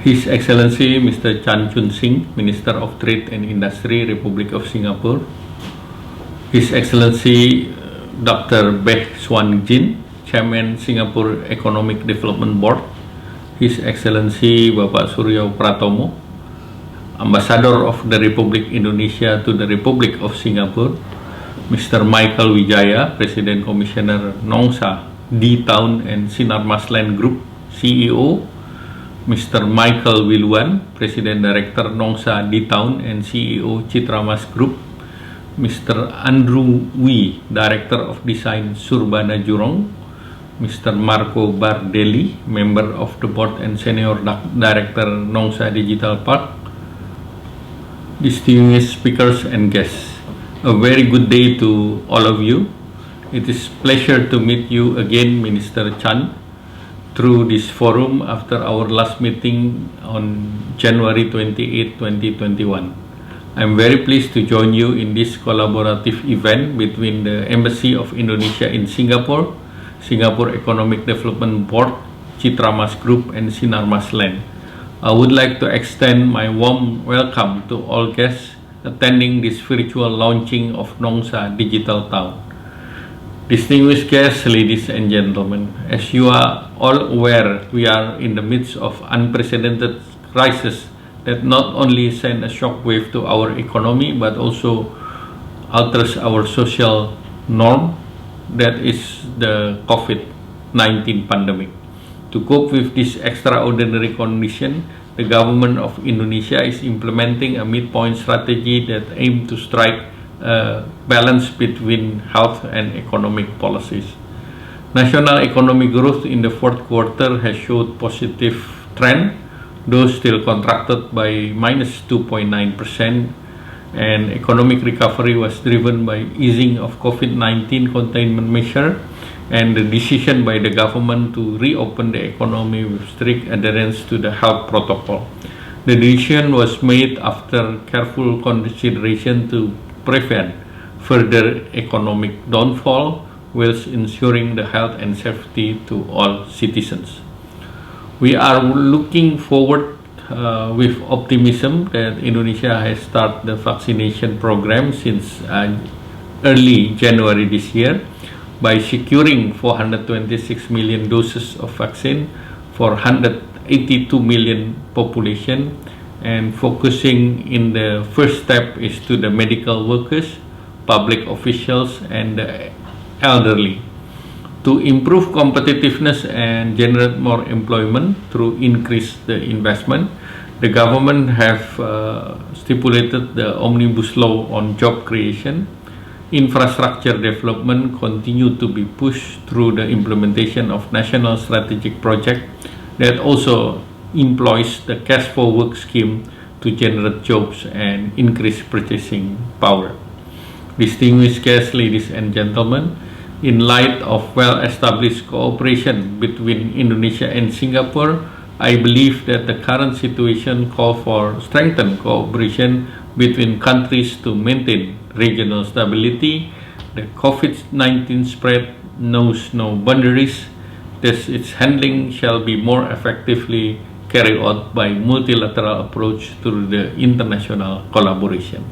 His Excellency Mr. Chan Chun Sing, Minister of Trade and Industry, Republic of Singapore. His Excellency Dr. Beh Swan Jin, Chairman Singapore Economic Development Board. His Excellency Bapak Suryo Pratomo, Ambassador of the Republic Indonesia to the Republic of Singapore. Mr. Michael Wijaya, President Commissioner Nongsa D-Town and Sinarmas Land Group, CEO. Mr. Michael Wiluan, President Director Nongsa D-Town and CEO Citramas Group. Mr. Andrew Wee, Director of Design Surbana Jurong. Mr. Marco Bardelli, Member of the Board and Senior Director Nongsa Digital Park. Distinguished speakers and guests, a very good day to all of you. It is a pleasure to meet you again, Minister Chan, through this forum after our last meeting on January 28, 2021. I'm very pleased to join you in this collaborative event between the Embassy of Indonesia in Singapore, Singapore Economic Development Board, Citramas Group, and Sinarmas Land. I would like to extend my warm welcome to all guests attending this virtual launching of Nongsa Digital Town. Distinguished guests, ladies and gentlemen, as you are all aware, we are in the midst of unprecedented crisis that not only send a shockwave to our economy but also alters our social norm, that is the COVID-19 pandemic. To cope with this extraordinary condition, the government of Indonesia is implementing a midpoint strategy that aims to strike a balance between health and economic policies. National economic growth in the fourth quarter has showed positive trend, though still contracted by -2.9%, and economic recovery was driven by easing of COVID-19 containment measure and the decision by the government to reopen the economy with strict adherence to the health protocol. The decision was made after careful consideration to prevent further economic downfall whilst ensuring the health and safety to all citizens. We are looking forward with optimism that Indonesia has started the vaccination program since early January this year by securing 426 million doses of vaccine for 182 million population, and focusing in the first step is to the medical workers, public officials, and the elderly. To improve competitiveness and generate more employment through increased the investment, the government have stipulated the Omnibus Law on job creation. Infrastructure development continue to be pushed through the implementation of national strategic project that also employs the cash for work scheme to generate jobs and increase purchasing power. Distinguished guests, ladies and gentlemen, in light of well-established cooperation between Indonesia and Singapore, I believe that the current situation calls for strengthened cooperation between countries to maintain regional stability. The COVID-19 spread knows no boundaries, thus its handling shall be more effectively carried out by multilateral approach through the international collaboration.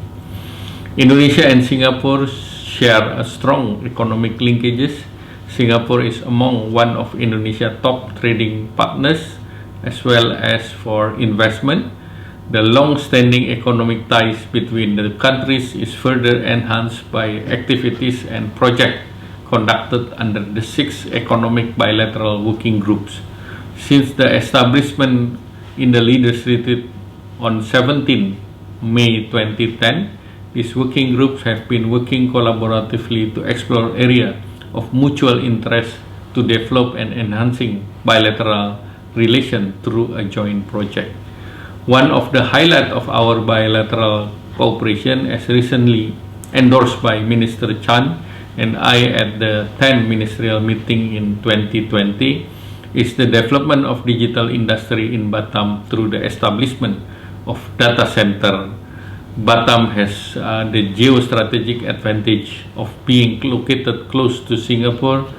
Indonesia and Singapore share a strong economic linkages. Singapore is among one of Indonesia's top trading partners as well as for investment. The long-standing economic ties between the countries is further enhanced by activities and projects conducted under the 6 economic bilateral working groups. Since the establishment in the Leaders' Retreat on 17 May 2010, these working groups have been working collaboratively to explore areas of mutual interest to develop and enhancing bilateral relations through a joint project. One of the highlights of our bilateral cooperation, as recently endorsed by Minister Chan and I at the 10th ministerial meeting in 2020, is the development of digital industry in Batam through the establishment of data center. Batam has the geostrategic advantage of being located close to Singapore,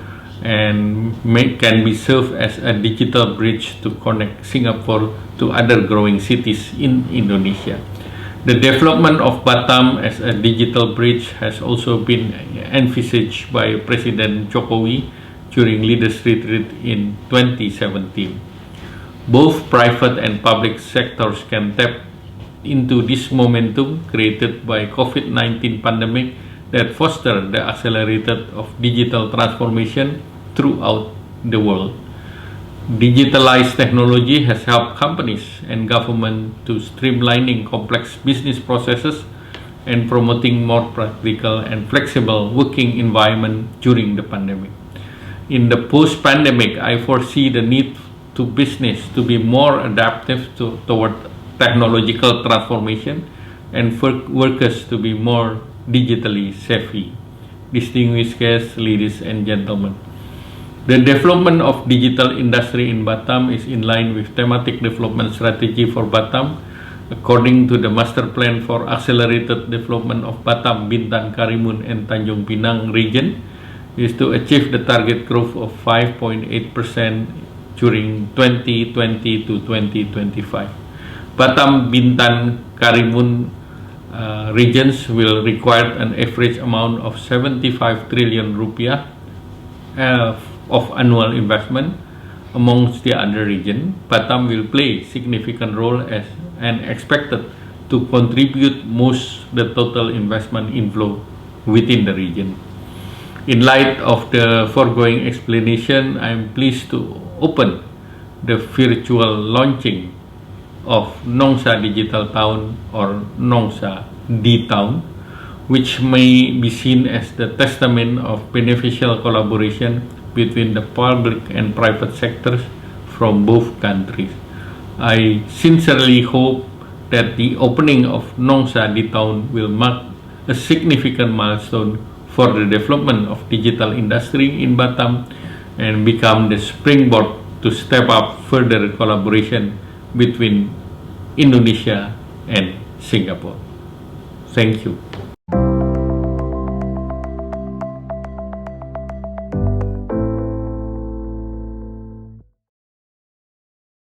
and can be served as a digital bridge to connect Singapore to other growing cities in Indonesia. The development of Batam as a digital bridge has also been envisaged by President Jokowi during Leaders Retreat in 2017. Both private and public sectors can tap into this momentum created by COVID-19 pandemic that foster the accelerated of digital transformation throughout the world. Digitalized technology has helped companies and government to streamlining complex business processes and promoting more practical and flexible working environment during the pandemic. In the post-pandemic, I foresee the need to business to be more adaptive toward technological transformation and for workers to be more digitally savvy. Distinguished guests, ladies and gentlemen, the development of digital industry in Batam is in line with thematic development strategy for Batam. According to the master plan for accelerated development of Batam, Bintan, Karimun, and Tanjung Pinang region, is to achieve the target growth of 5.8% during 2020 to 2025. Batam, Bintan, Karimun regions will require an average amount of 75 trillion rupiah of annual investment. Amongst the other region, Batam will play significant role as and expected to contribute most the total investment inflow within the region. In light of the foregoing explanation, I am pleased to open the virtual launching of Nongsa Digital Town or Nongsa D-Town, which may be seen as the testament of beneficial collaboration between the public and private sectors from both countries. I sincerely hope that the opening of Nongsa D-Town will mark a significant milestone for the development of digital industry in Batam and become the springboard to step up further collaboration between Indonesia and Singapore. Thank you.